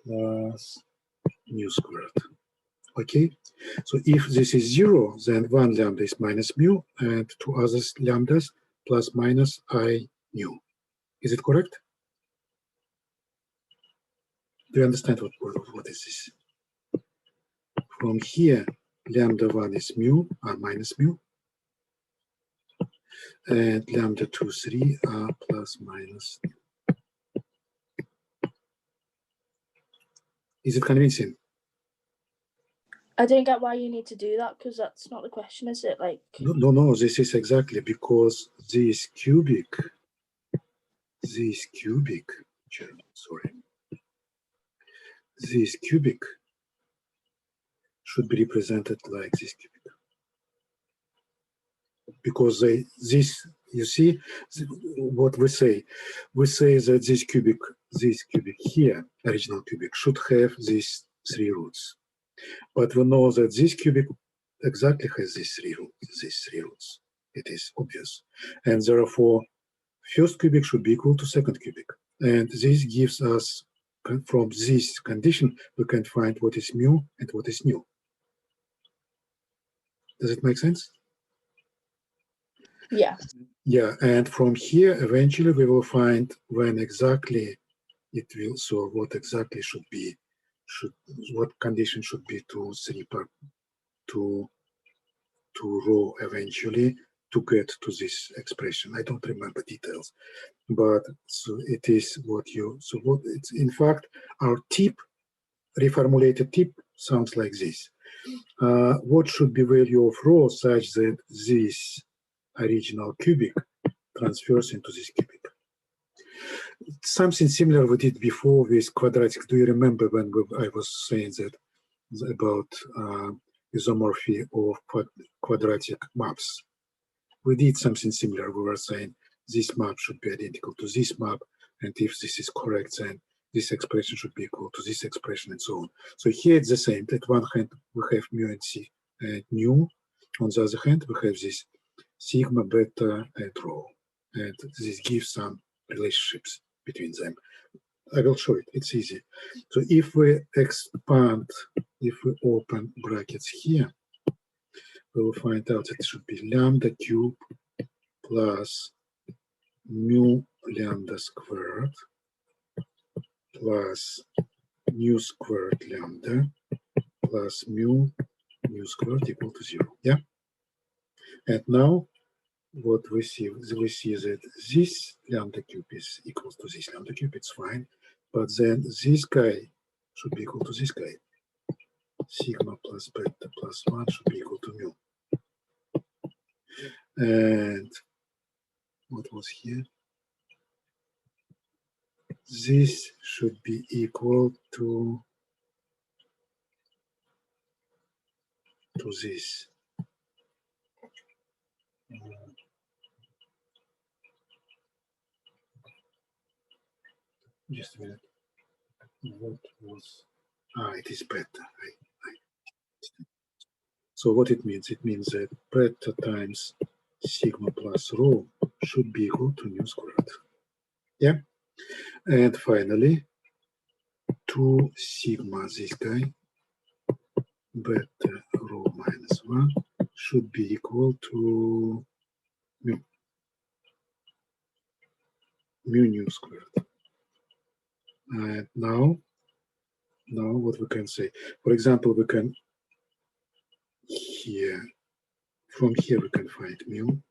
plus mu squared. Okay, so if this is 0, then 1 lambda is minus mu and two other lambdas plus minus I mu. Is it correct? Do you understand what is this? From here, lambda 1 is mu, or minus mu, and lambda 2, 3 are plus minus. Is it convincing? I don't get why you need to do that, because that's not the question, is it? Like, No, this is exactly because this cubic, this cubic should be represented like this cubic. Because you see what we say that this cubic here, original cubic, should have these 3 roots, but we know that this cubic exactly has these three roots. It is obvious, and therefore first cubic should be equal to second cubic, and this gives us, from this condition we can find what is mu and what is nu. Does it make sense? yeah. Yeah, and from here, eventually, we will find when exactly it will, so what exactly should be, what condition should be to 3 part, to rho eventually to get to this expression. I don't remember details, but so it is what you, so what it's, in fact, our tip, reformulated tip sounds like this. What should be value of rho such that this original cubic transfers into this cubic? Something similar we did before with quadratic. Do you remember when I was saying that about isomorphy of quadratic maps? We did something similar. We were saying this map should be identical to this map, and if this is correct, then this expression should be equal to this expression, and so on. So here it's the same. At one hand, we have mu and c and nu. On the other hand, we have this sigma, beta, and rho. And this gives some relationships between them. I will show it. It's easy. So if we expand, if we open brackets here, we will find out that it should be lambda cube plus mu lambda squared plus mu squared lambda plus mu squared equal to 0. Yeah. And now what we see that this lambda cube is equals to this lambda cube. It's fine. But then this guy should be equal to this guy. Sigma plus beta plus 1 should be equal to mu. And what was here? This should be equal to this. Just a minute. What was? It is beta. So what it means? It means that beta times sigma plus rho should be equal to mu squared. Yeah. And finally, 2 sigma, this guy, beta rho minus 1 should be equal to mu squared. And now what we can say, for example, we can here, from here we can find mu,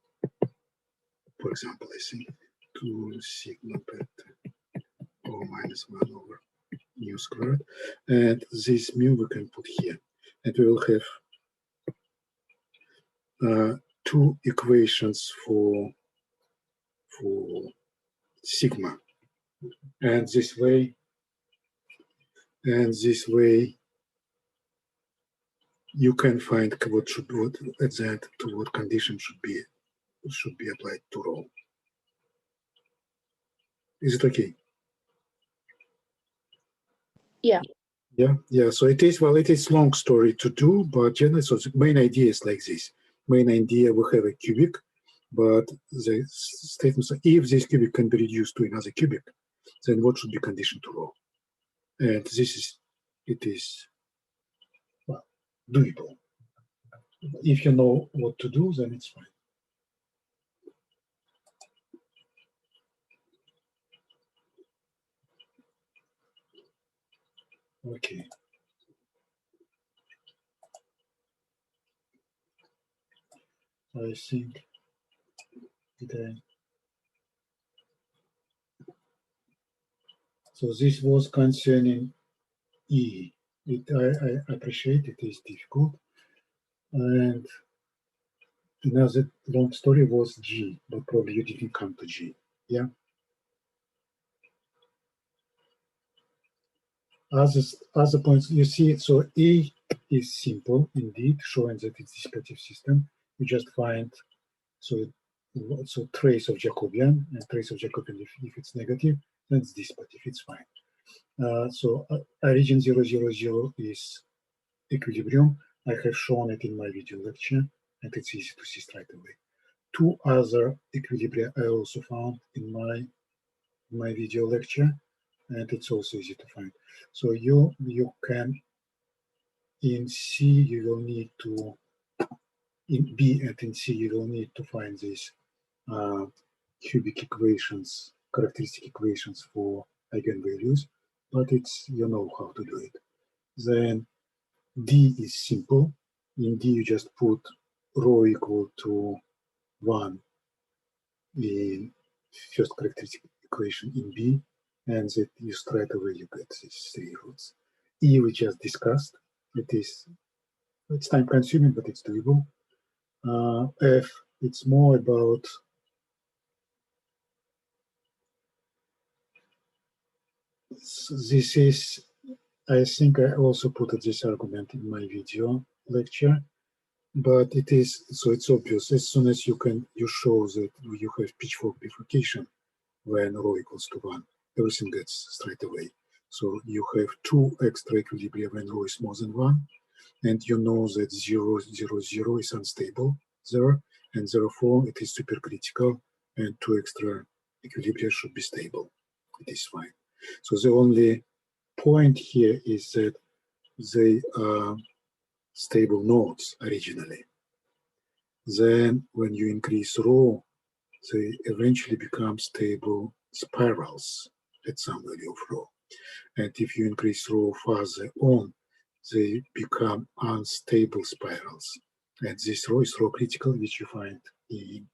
for example, I think 2 sigma beta rho minus 1 over mu squared, and this mu we can put here, and we will have two equations for sigma, and this way you can find what at the end to what condition should be applied to rho. Is it okay? Yeah. Yeah. So it is, well, it is long story to do, but generally, so the main idea is like this. Main idea, we have a cubic, but the statement, if this cubic can be reduced to another cubic, then what should be condition to rho? And it is, well, doable. If you know what to do, then it's fine. Okay. I think so this was concerning E. I appreciate it is difficult. And another long story was G, but probably you didn't come to G. Yeah. Other points you see, so E is simple indeed, showing that it's dissipative system. You just find so trace of Jacobian, and trace of Jacobian if it's negative, then it's dissipative, it's fine. So origin 0, 0, 0 is equilibrium. I have shown it in my video lecture, and it's easy to see straight away. Two other equilibria I also found in my video lecture, and it's also easy to find. So you can, in C you will need to, in B and in C you will need to find these cubic equations, characteristic equations for eigenvalues, but it's, you know how to do it. Then D is simple. In D you just put rho equal to 1 in first characteristic equation in B, and that you straight away you get these three roots. E we just discussed. It's time consuming, but it's doable. F, it's more about this is, I think I also put this argument in my video lecture, but it is, so it's obvious. As soon as you show that you have pitchfork bifurcation when rho equals to 1, everything gets straight away. So you have two extra equilibria when rho is more than 1, and you know that 0, 0, 0 is unstable there, and therefore it is supercritical, and two extra equilibria should be stable. It is fine. So the only point here is that they are stable nodes originally. Then when you increase rho, they eventually become stable spirals at some value of rho. And if you increase rho further on, they become unstable spirals. And this rho is rho critical, which you find in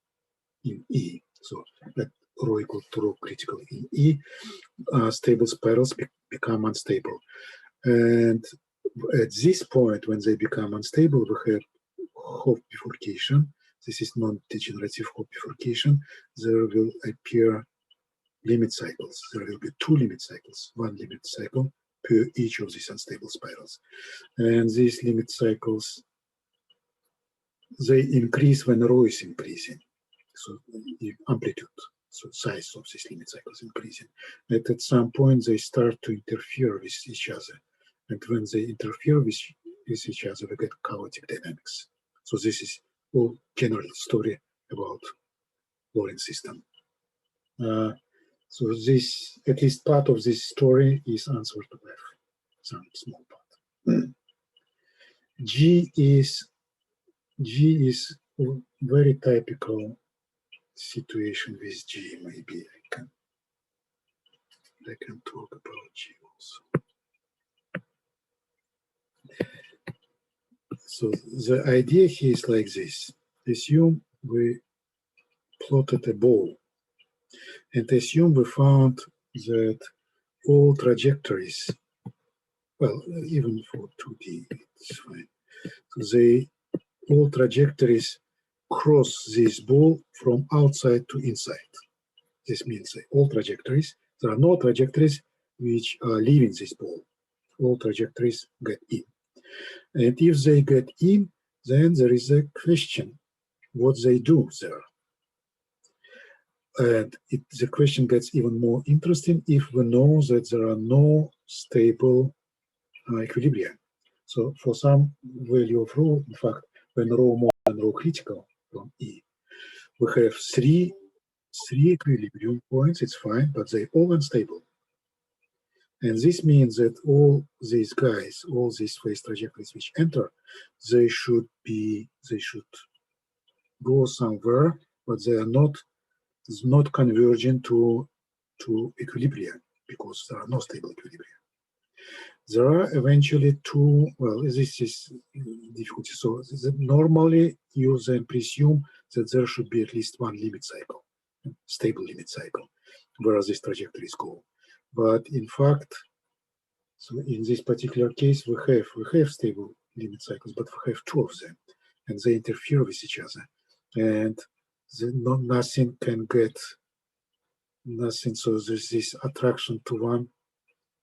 E. So at rho equal to rho critical in E, stable spirals become unstable. And at this point, when they become unstable, we have Hopf bifurcation. This is non-degenerative Hopf bifurcation. There will appear limit cycles. There will be two limit cycles, one limit cycle per each of these unstable spirals. And these limit cycles, they increase when rho is increasing. So the amplitude, so size of these limit cycles increasing. And at some point, they start to interfere with each other. And when they interfere with each other, we get chaotic dynamics. So this is all general story about Lorentz system. So this, at least part of this story is answered to F, some small part. G is very typical situation with G. Maybe I can talk about G also. So the idea here is like this. Assume we plotted a ball, and assume we found that all trajectories, well, even for 2D, it's fine. So all trajectories cross this ball from outside to inside. This means that all trajectories, there are no trajectories which are leaving this ball. All trajectories get in. And if they get in, then there is a question what they do there. And the question gets even more interesting if we know that there are no stable equilibria. So for some value of rho, in fact, when rho more than rho critical from E, we have three equilibrium points, it's fine, but they're all unstable. And this means that all these guys, all these phase trajectories which enter, they should go somewhere, but they are not converging to equilibria because there are no stable equilibria. There are eventually two, well, this is difficulty. So normally you then presume that there should be at least one limit cycle, stable limit cycle, where these trajectories go. But in fact, so in this particular case, we have stable limit cycles, but we have two of them, and they interfere with each other, and nothing can get nothing. So there's this attraction to one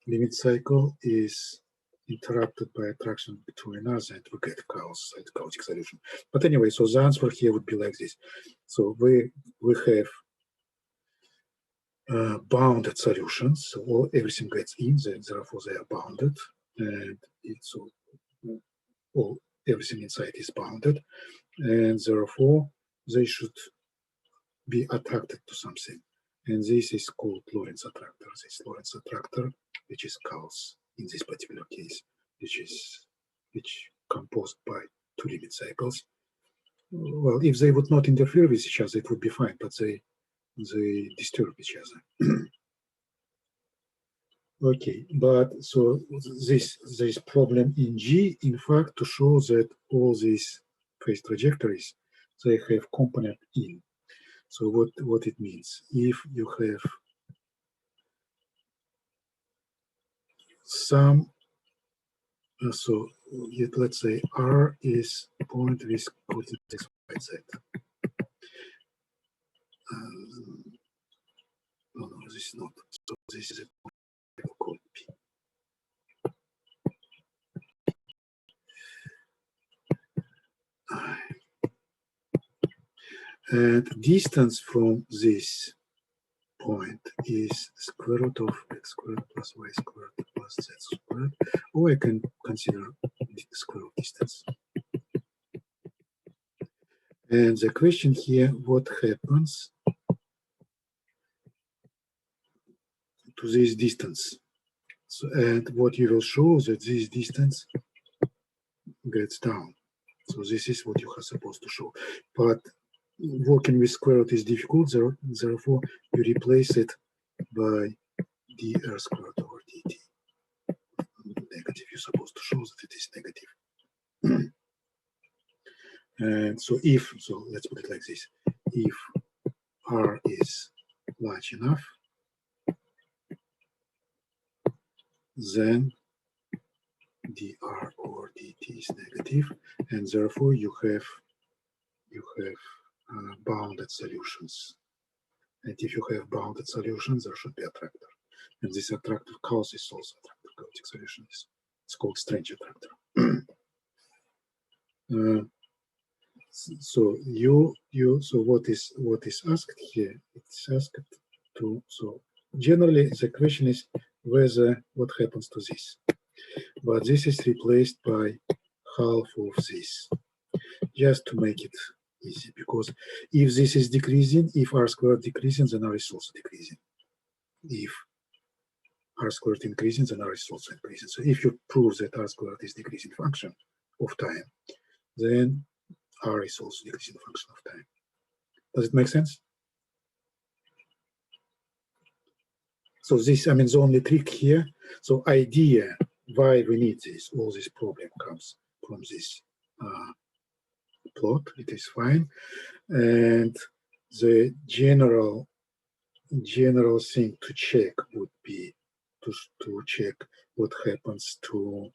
limit cycle is interrupted by attraction to another, and we get chaotic solution. But anyway, so the answer here would be like this. So we have bounded solutions, so everything gets in, then therefore they are bounded, and it's everything inside is bounded, and therefore they should be attracted to something. And this is called Lorentz attractor. This Lorentz attractor, which is chaos in this particular case, which composed by two limit cycles. Well, if they would not interfere with each other, it would be fine, but they disturb each other. Okay, but so this problem in G, in fact, to show that all these phase trajectories, they have component in. So what it means, if you have some, so let's say R is point with coordinates x, y, z. No, this is not. So this is a point called P. And distance from this point is square root of x squared plus y squared plus z squared, or I can consider the square of distance. And the question here, what happens to this distance? So, and what you will show that this distance gets down. So this is what you are supposed to show. But working with square root is difficult, therefore you replace it by dr squared over dt. Negative, you're supposed to show that it is negative. And so let's put it like this. If R is large enough, then dr over dt is negative, and therefore you have bounded solutions. And if you have bounded solutions, there should be attractor. And this attractor causes also attractor chaotic solutions. It's called strange attractor. So what is asked here? It's asked to, so generally the question is whether what happens to this. But this is replaced by half of this, just to make it easy, because if this is decreasing, if r squared decreasing, then r is also decreasing. If r squared increasing, then r is also increasing. So if you prove that r squared is decreasing function of time, then r is also decreasing function of time. Does it make sense? So this, I mean, the only trick here, so idea why we need this, all this problem comes from this plot, it is fine. And the general thing to check would be to check what happens to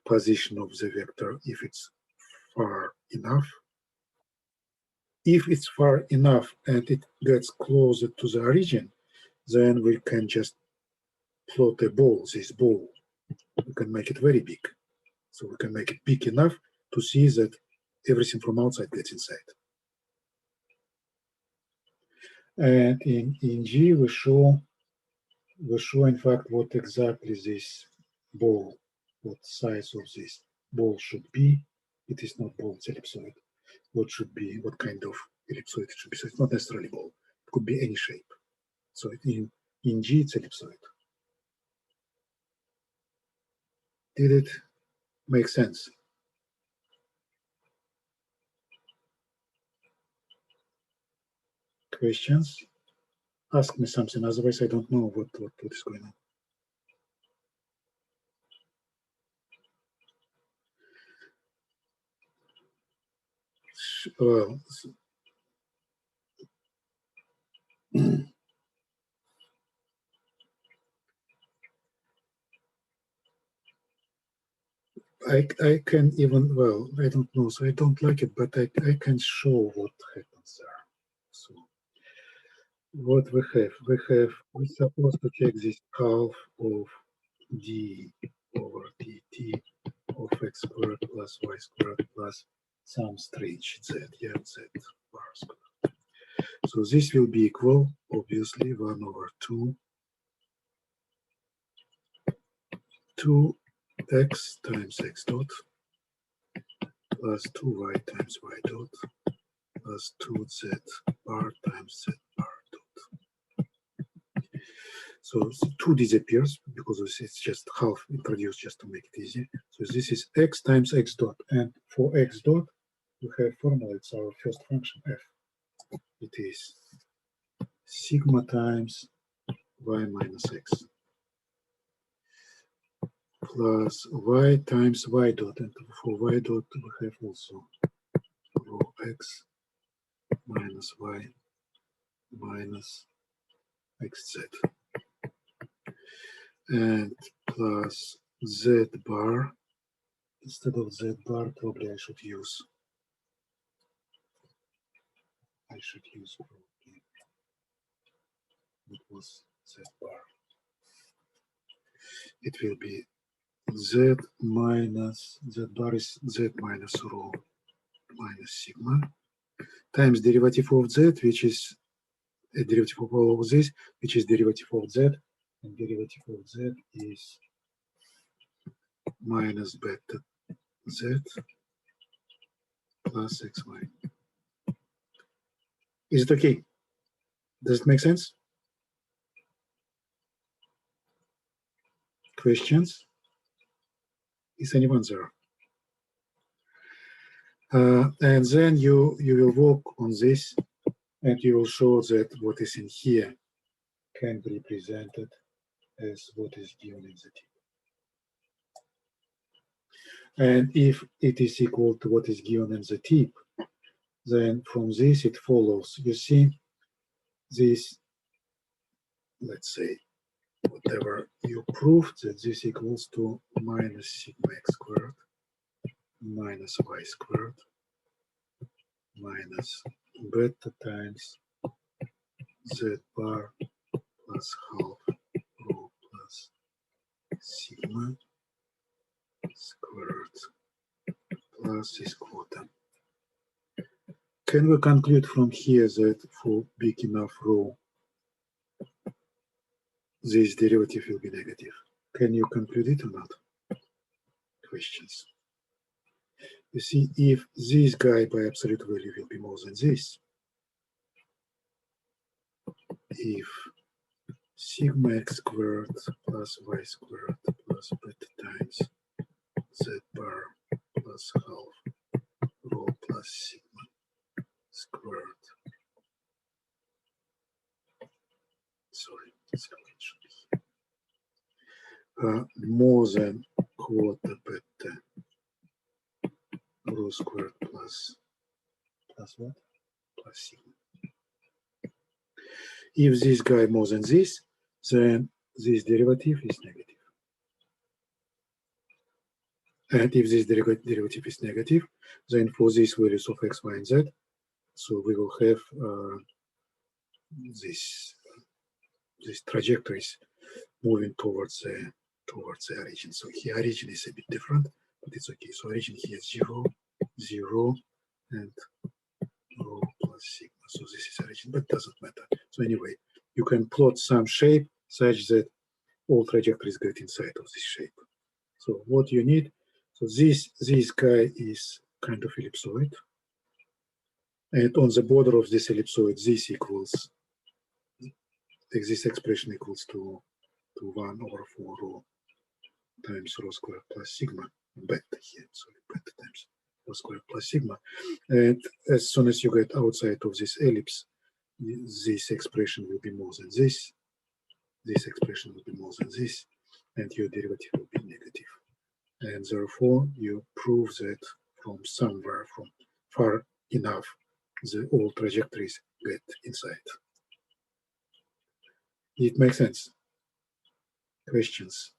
position of the vector if it's far enough. If it's far enough and it gets closer to the origin, then we can just plot a ball, this ball. We can make it very big. So we can make it big enough to see that everything from outside gets inside. And in G, we show in fact what exactly this ball, what size of this ball should be. It is not ball, it's ellipsoid. What should be, what kind of ellipsoid it should be. So it's not necessarily ball, it could be any shape. So in G, it's ellipsoid. Did it make sense? Questions? Ask me something, otherwise I don't know what is going on. Well, I can even, well, I don't know, so I don't like it, but I can show what happens there. So what we're supposed to check this half of d over dt of x squared plus y squared plus some strange z, yeah, z bar squared. So this will be equal, obviously, 1 over 2x times x dot plus 2y times y dot plus 2z bar times z bar dot. So 2 disappears because it's just half introduced just to make it easy. So this is x times x dot. And for x dot, we have formula, it's our first function f. It is sigma times y minus x plus y times y dot. And for y dot, we have also rho x minus y minus xz. And plus z bar. Instead of z bar, probably I should use probably it was z bar. It will be z minus z bar is z minus rho minus sigma times derivative of z, which is a derivative of all of this, which is derivative of z, and derivative of z is minus beta z plus xy. Is it okay? Does it make sense? Questions? Is anyone there? And then you will work on this, and you will show that what is in here can be represented as what is given in the tip. And if it is equal to what is given in the tip, then from this it follows, you see, this, let's say, whatever you proved, that this equals to minus sigma x squared minus y squared minus beta times z bar plus half rho plus sigma squared plus this quota. Can we conclude from here that for big enough rho, this derivative will be negative? Can you conclude it or not? Questions? You see, if this guy by absolute value will be more than this, if sigma x squared plus y squared plus beta times z bar plus half rho plus sigma squared, sorry, this should be more than quarter beta rho squared plus what? Plus sigma. If this guy more than this, then this derivative is negative. And if this derivative is negative, then for these values of x, y, and z, so we will have these trajectories moving towards the origin. So here origin is a bit different, but it's okay. So origin here is 0, 0, and rho plus sigma. So this is origin, but doesn't matter. So anyway, you can plot some shape such that all trajectories get inside of this shape. So what you need, so this guy is kind of ellipsoid. And on the border of this ellipsoid, this equals, this expression equals to 1 over 4 rho times rho squared plus sigma, beta here, sorry, beta times rho squared plus sigma. And as soon as you get outside of this ellipse, this expression will be more than this expression will be more than this, and your derivative will be negative. And therefore, you prove that from somewhere, from far enough, all trajectories get inside. It makes sense. Questions?